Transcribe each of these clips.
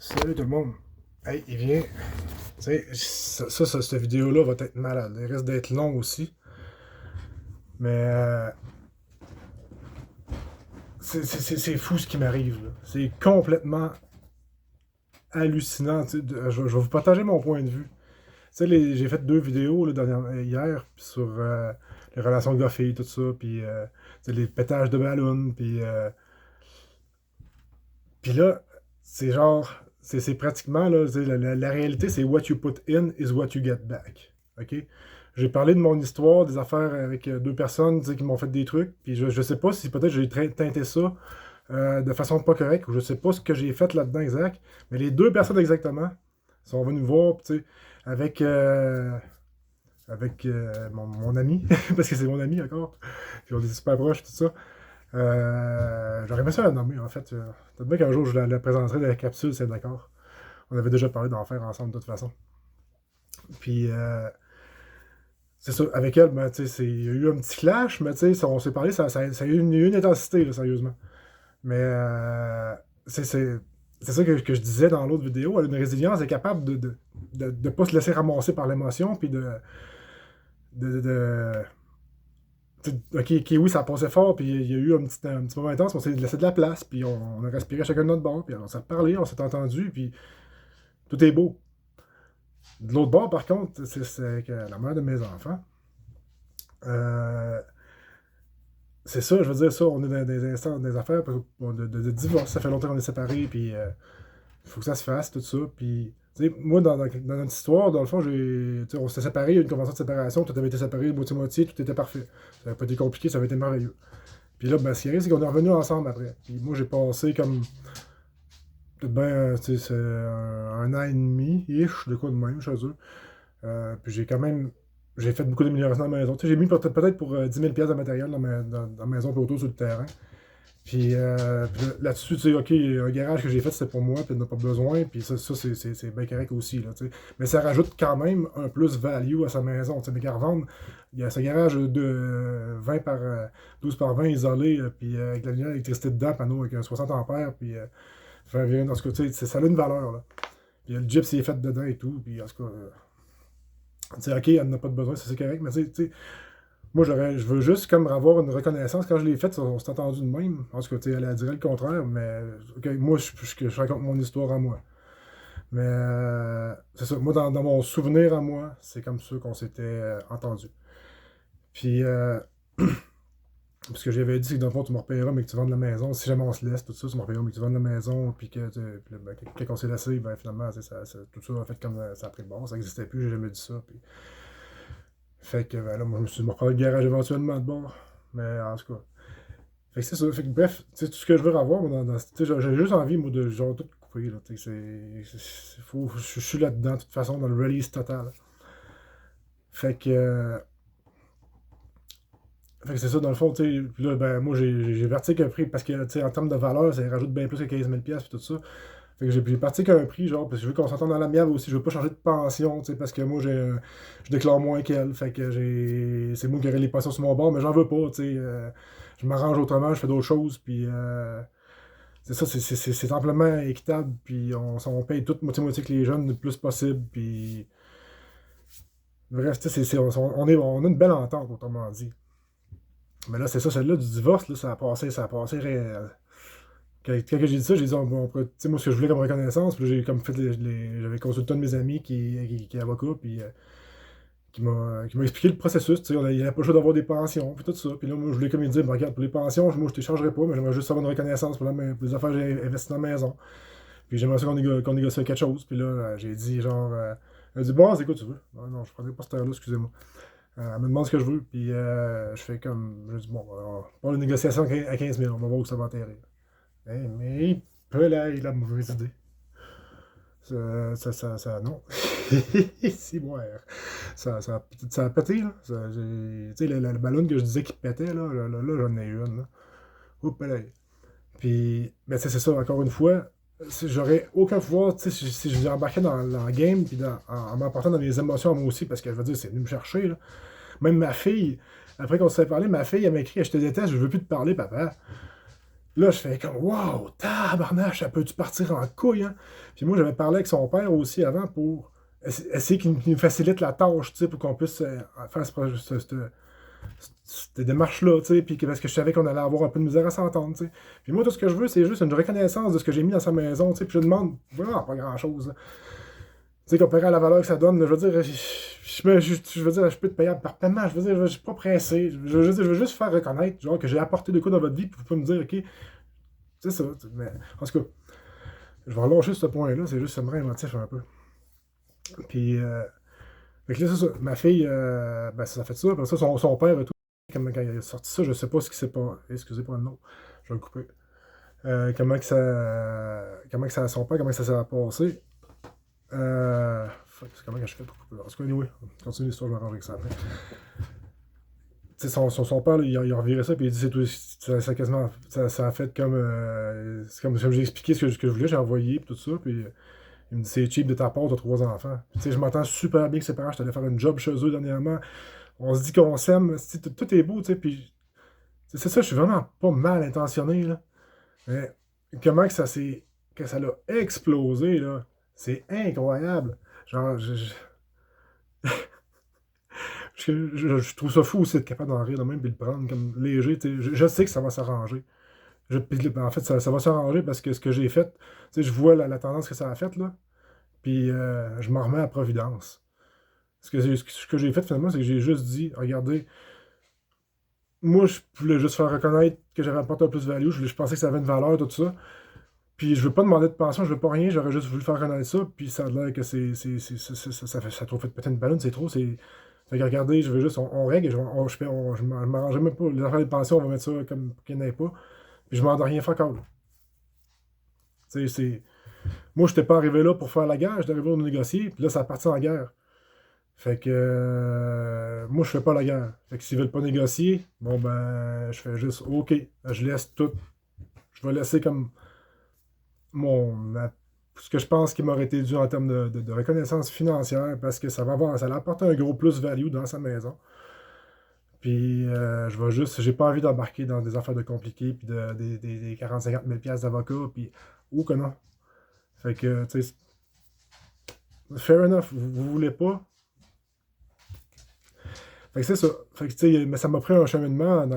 Salut tout le monde. Hey, il vient. Tu sais, cette vidéo-là va être malade. Il risque d'être long aussi. Mais c'est fou ce qui m'arrive, là. C'est complètement hallucinant. Tu sais, je vais vous partager mon point de vue. Tu sais, j'ai fait 2 vidéos là, hier sur les relations de gars-filles, tout ça, puis tu sais, les pétages de ballons, puis là, c'est genre, c'est pratiquement, là, la réalité, c'est what you put in is what you get back. OK? J'ai parlé de mon histoire, des affaires avec 2 personnes, tu sais, qui m'ont fait des trucs, puis je sais pas si peut-être j'ai teinté ça de façon pas correcte, ou je sais pas ce que j'ai fait là-dedans exact, mais les 2 personnes exactement sont venues me voir, tu sais, avec, mon ami, parce que c'est mon ami encore, puis on est super proches, tout ça. J'aurais aimé ça la nommer, en fait. Peut-être bien qu'un jour, je la présenterai de la capsule, c'est d'accord. On avait déjà parlé d'en faire ensemble, de toute façon. Puis, c'est ça, avec elle, ben, tu sais, il y a eu un petit clash, mais tu sais, on s'est parlé, ça a eu une intensité, là, sérieusement. Mais, c'est ça que je disais dans l'autre vidéo. Elle a une résilience, elle est capable de pas se laisser ramasser par l'émotion, puis de ok, oui, ça passait fort, puis il y a eu un petit moment intense, mais on s'est laissé de la place, puis on a respiré chacun de notre bord, puis on s'est reparlé, on s'est entendu, puis tout est beau. De l'autre bord, par contre, c'est que la mère de mes enfants, euh, c'est ça, je veux dire, ça, on est dans des instants, des affaires de divorce, ça fait longtemps qu'on est séparés, puis il faut que ça se fasse, tout ça, puis tu sais, moi, dans notre histoire, dans le fond, on s'est séparés, il y a eu une convention de séparation, tout avait été séparé moitié-moitié, tout était parfait. Ça n'avait pas été compliqué, ça avait été merveilleux. Puis là, ben, ce qui arrive, c'est qu'on est revenus ensemble après. Puis moi, j'ai passé comme. Peut-être bien, tu sais, c'est un an et demi-ish, de quoi de même, chez eux. Puis j'ai quand même. J'ai fait beaucoup d'améliorations dans la maison. Tu sais, j'ai mis peut-être pour 10 000 pièces de matériel dans la maison, puis autour sur le terrain. Puis, là-dessus, tu sais, OK, un garage que j'ai fait, c'était pour moi, puis on n'a pas besoin, puis ça c'est bien correct aussi, là, tu sais. Mais ça rajoute quand même un plus value à sa maison, tu sais. Mais qu'à revendre, il y a ce garage de 20 par 12 par 20 isolé, puis avec la lumière d'électricité dedans, panneau avec un 60 ampères, puis fait virer dans ce côté, ça a une valeur, là. Puis le gyps, il est fait dedans et tout, puis en tout cas, tu sais, OK, elle n'a pas de besoin, ça c'est correct, mais tu sais, moi, je veux juste comme avoir une reconnaissance. Quand je l'ai faite, on s'est entendu de même. En tout cas, tu sais, elle a dit le contraire, mais ok, moi, je raconte mon histoire à moi. Mais c'est ça. Moi, dans mon souvenir à moi, c'est comme ça qu'on s'était entendu. Puis, parce que j'avais dit que dans le fond, tu me repayeras, mais que tu vendes la maison. Si jamais on se laisse, tout ça, tu me repayeras, mais que tu vendes la maison. Puis que, puis là, ben, quand on s'est laissé, ben, finalement, tout ça a fait comme ça a pris le bon. Ça n'existait plus, j'ai jamais dit ça. Puis, fait que ben, là, moi, je me suis repris le garage éventuellement de bord. Mais en tout cas. Fait que c'est ça. Fait que bref, tu sais, tout ce que je veux avoir, moi, tu sais, j'ai juste envie, moi, de genre tout couper, là. Tu sais, je suis là-dedans, de toute façon, dans le release total. Fait que. Fait que c'est ça, dans le fond, tu sais. Puis là, ben, moi, j'ai parti qu'un prix, parce que, tu sais, en termes de valeur, ça rajoute bien plus que 15 000 puis tout ça. Fait que j'ai parti qu'un prix, genre, parce que je veux qu'on s'entende dans l'amiable aussi. Je veux pas changer de pension, tu sais, parce que moi, je déclare moins qu'elle. Fait que c'est moi qui aurai les pensions sur mon bord, mais j'en veux pas, tu sais. Je m'arrange autrement, je fais d'autres choses, puis c'est ça, c'est amplement équitable, puis on paye tout moitié-moitié que les jeunes le plus possible, puis bref, tu sais, on a une belle entente, autrement dit. Mais là, c'est ça, celle-là du divorce, là, ça a passé réel. Quand j'ai dit ça, j'ai dit, tu sais, moi, ce que je voulais comme reconnaissance, puis là, j'ai comme fait, j'avais consulté un de mes amis qui est avocat, puis qui m'a expliqué le processus, tu sais, il n'y avait pas le choix d'avoir des pensions, puis tout ça. Puis là, moi, je voulais comme il dire, ben, regarde, pour les pensions, moi, je t'échangerai pas, mais j'aimerais juste avoir une reconnaissance pour les affaires que j'ai investies dans la maison. Puis j'aimerais ça qu'on négocie quelque chose. Puis là, j'ai dit, genre, elle a dit, bon, c'est quoi tu veux? Non, non, je prenais pas cette heure-là, excusez-moi. Elle me demande ce que je veux, puis je fais comme, je dis, bon, alors, pour la négociation à 15 000, on va voir où ça va atterrir. Mais il peut là, il a la mauvaise idée. Non. Si, ouais. Ça a pété, là. Tu sais, le ballon que je disais qui pétait, là, j'en ai eu une, là. Oups, là. Puis, ben, tu sais, c'est ça, encore une fois, si j'aurais aucun pouvoir, tu sais, si je embarquais dans le game, puis en m'emportant dans mes émotions à moi aussi, parce que je veux dire, c'est venu me chercher, là. Même ma fille, après qu'on s'est parlé, ma fille, elle m'a écrit, je te déteste, je veux plus te parler, papa. Là, je fais comme, wow, tabarnache, ça peut-tu partir en couille, hein? Puis moi, j'avais parlé avec son père aussi avant pour essayer qu'il nous facilite la tâche, tu sais, pour qu'on puisse faire cette démarche-là, tu sais, puis parce que je savais qu'on allait avoir un peu de misère à s'entendre, tu sais. Puis moi, tout ce que je veux, c'est juste une reconnaissance de ce que j'ai mis dans sa maison, tu sais, puis je demande vraiment pas grand-chose, là. Tu sais, comparé à la valeur que ça donne, là, je veux dire, je veux dire, je peux te payer par paiement, je veux dire, je suis pas pressé, je veux juste faire reconnaître, genre, que j'ai apporté de quoi dans votre vie, puis vous pouvez me dire, ok, c'est ça, mais en tout cas, je vais relâcher ce point-là, c'est juste, ça me rend émotif un peu. Puis, fait que là, c'est ça, ma fille, ben, ça fait ça, après ça, son père et tout, quand il a sorti ça, je sais pas ce qui s'est pas, excusez pour le nom, je vais le couper. Comment que ça, son père, comment que ça s'est passé. Fuck, c'est comment que je fais pour couper. En tout cas, anyway, continue l'histoire, je vais arranger avec ça après. Tu sais, son père, là, il a reviré ça, puis il dit c'est tout. Ça a quasiment. Ça a fait comme. C'est comme j'ai expliqué ce que je voulais, j'ai envoyé, puis tout ça, puis il me dit c'est cheap de ta part, t'as 3 enfants. Puis, tu sais, je m'entends super bien que ses parents, je t'allais faire un job chez eux dernièrement. On se dit qu'on s'aime, tout est beau, tu sais, puis. C'est ça, je suis vraiment pas mal intentionné, là. Mais comment que ça s'est. Que ça l'a explosé, là. C'est incroyable. Genre, je trouve ça fou aussi d'être capable d'en rire de même puis de le prendre comme léger. Tu sais. Je sais que ça va s'arranger. En fait, ça va s'arranger parce que ce que j'ai fait, tu sais, je vois la tendance que ça a faite, là. Puis je m'en remets à Providence. Ce que j'ai fait finalement, c'est que j'ai juste dit, regardez, moi, je voulais juste faire reconnaître que j'avais apporté un plus-value. Je pensais que ça avait une valeur, tout ça. Puis je veux pas demander de pension, je veux pas rien, j'aurais juste voulu faire reconnaître ça. Puis ça a l'air que ça a trop fait péter une ballonne, c'est trop. Fait que regardez, je veux juste, on règle, je m'arrangeais même pas. Les affaires de pension, on va mettre ça comme qu'il n'y en ait pas. Puis je m'en ai rien fait encore. Tu sais, moi, je n'étais pas arrivé là pour faire la guerre, j'étais arrivé là pour négocier, puis là, ça a parti en guerre. Fait que moi, je fais pas la guerre. Fait que s'ils veulent pas négocier, bon ben, je fais juste OK, je laisse tout. Je vais laisser comme ce que je pense qui m'aurait été dû en termes de reconnaissance financière parce que ça va apporter un gros plus-value dans sa maison. Puis je vais juste, j'ai pas envie d'embarquer dans des affaires de compliquées, puis des 40-50 000 piastres d'avocat, puis ou que non. Fait que, tu sais, fair enough, vous voulez pas. Fait que c'est ça. Fait que, tu sais, mais ça m'a pris un cheminement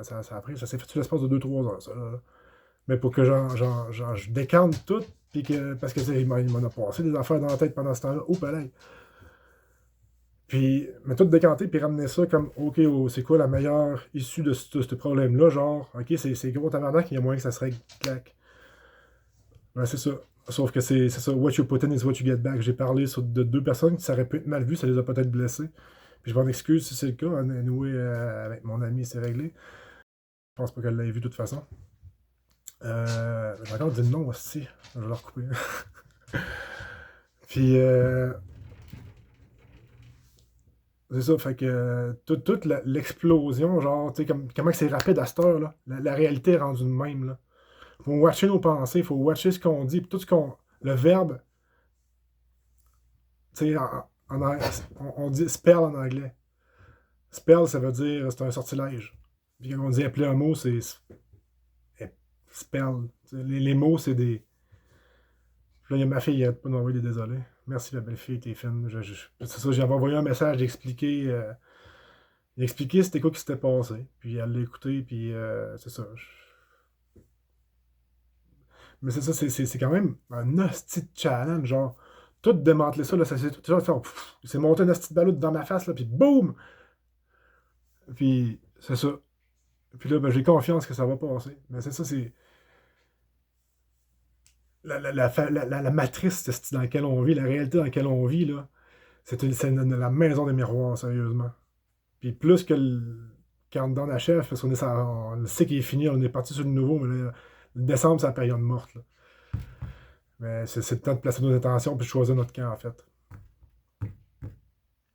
ça s'est fait sur l'espace de 2-3 heures, ça, là. Mais pour que je décante tout, puis que, parce que, tu sais, il m'en a passé des affaires dans la tête pendant ce temps-là, au palais. Puis, mais tout décanter, puis ramener ça comme, OK, c'est quoi la meilleure issue de ce problème-là? Genre, OK, c'est gros tabarnak, il y a moyen que ça se règle, clac. Ouais, c'est ça. Sauf que c'est ça, what you put in is what you get back. J'ai parlé de 2 personnes qui ça aurait pu être mal vu, ça les a peut-être blessés. Puis je m'en excuse si c'est le cas. Anyway, avec mon ami, c'est réglé. Je pense pas qu'elle l'ait vu de toute façon. J'ai encore dit non aussi. Je vais leur couper. Puis, c'est ça, fait que toute l'explosion, genre, tu sais, comment que c'est rapide à cette heure, là. La réalité est rendue de même, là. Faut watcher nos pensées, faut watcher ce qu'on dit, puis tout ce qu'on. Le verbe, tu sais, on dit spell en anglais. Spell, ça veut dire c'est un sortilège. Puis quand on dit appeler un mot, c'est spell. Les mots, c'est des. Là, il y a ma fille, elle pas m'envoyer des désolés. Merci la belle fille, t'es fine. C'est ça, j'avais envoyé un message d'expliquer. D'expliquer c'était quoi qui s'était passé. Puis elle l'a écouté, puis c'est ça. Mais c'est ça, c'est quand même un hostie de challenge, genre. Tout démanteler ça, là, ça c'est tout. C'est monté un hostie de ballot dans ma face, là, puis boum! Puis c'est ça. Puis là, ben, j'ai confiance que ça va passer. Mais c'est ça, c'est. La matrice dans laquelle on vit, la réalité dans laquelle on vit, là, la maison des miroirs, sérieusement. Puis plus que le countdown achève, parce on sait qu'il est fini, on est parti sur le nouveau, mais là, le décembre, c'est la période morte. Là. Mais c'est le temps de placer nos intentions puis de choisir notre camp, en fait.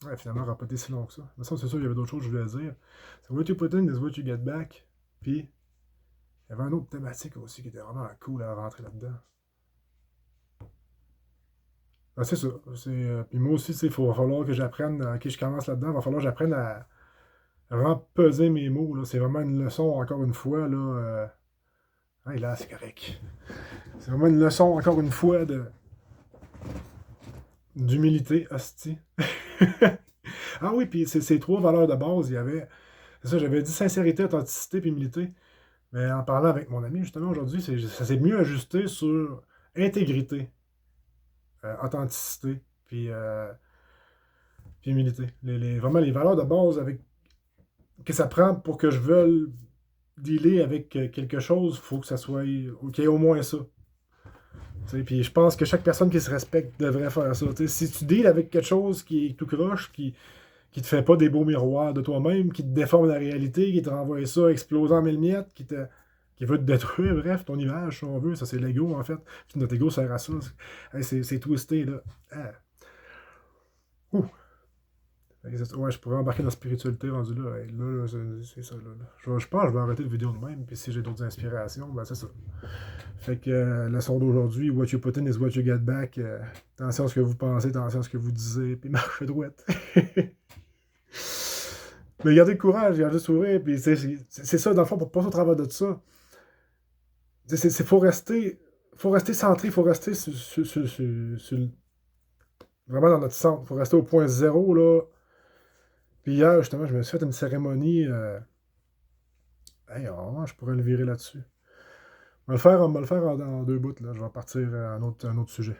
Ouais, finalement, on n'aura pas été si long que ça. Mais ça, c'est sûr, il y avait d'autres choses que je voulais dire. C'est what you put in is what you get back. Puis, il y avait une autre thématique aussi qui était vraiment cool à rentrer là-dedans. Ben, c'est ça. Puis moi aussi, il va falloir que j'apprenne, ok, je commence là-dedans, il va falloir que j'apprenne à vraiment peser mes mots. Là. C'est vraiment une leçon, encore une fois, là, Ah, là, c'est correct. C'est vraiment une leçon, encore une fois, d'humilité, hostie. Ah oui, puis ces trois valeurs de base, il y avait. C'est ça, j'avais dit sincérité, authenticité, puis humilité. Mais en parlant avec mon ami, justement, aujourd'hui, ça s'est mieux ajusté sur intégrité, authenticité, puis humilité. Vraiment les valeurs de base que ça prend pour que je veuille dealer avec quelque chose, il faut que ça soit. Qu'il y ait au moins ça. Puis je pense que chaque personne qui se respecte devrait faire ça. T'sais, si tu deals avec quelque chose qui est tout croche, qui te fait pas des beaux miroirs de toi-même, qui te déforme la réalité, qui te renvoie ça explosant en mille miettes, qui veut te détruire, bref, ton image, si on veut, ça c'est l'ego en fait. Puis notre ego sert à ça. C'est twisté là. Ah. Ouh. Ouais, je pourrais embarquer dans la spiritualité rendu là. Hey, là, c'est ça. Là. Je pense que je vais arrêter la vidéo de même. Puis si j'ai d'autres inspirations, ben c'est ça. Fait que leçon d'aujourd'hui, what you put in is what you get back. Attention à ce que vous pensez, attention à ce que vous disiez, puis marchez droite. Mais gardez le courage, gardez le sourire, puis c'est ça, dans le fond, pour passer au travers de ça. Faut rester centré, faut rester vraiment dans notre centre. Faut rester au point zéro, là. Puis hier, justement, je me suis fait une cérémonie. Hey, je pourrais le virer là-dessus. On va le faire en deux bouts, là. Je vais partir à un autre sujet.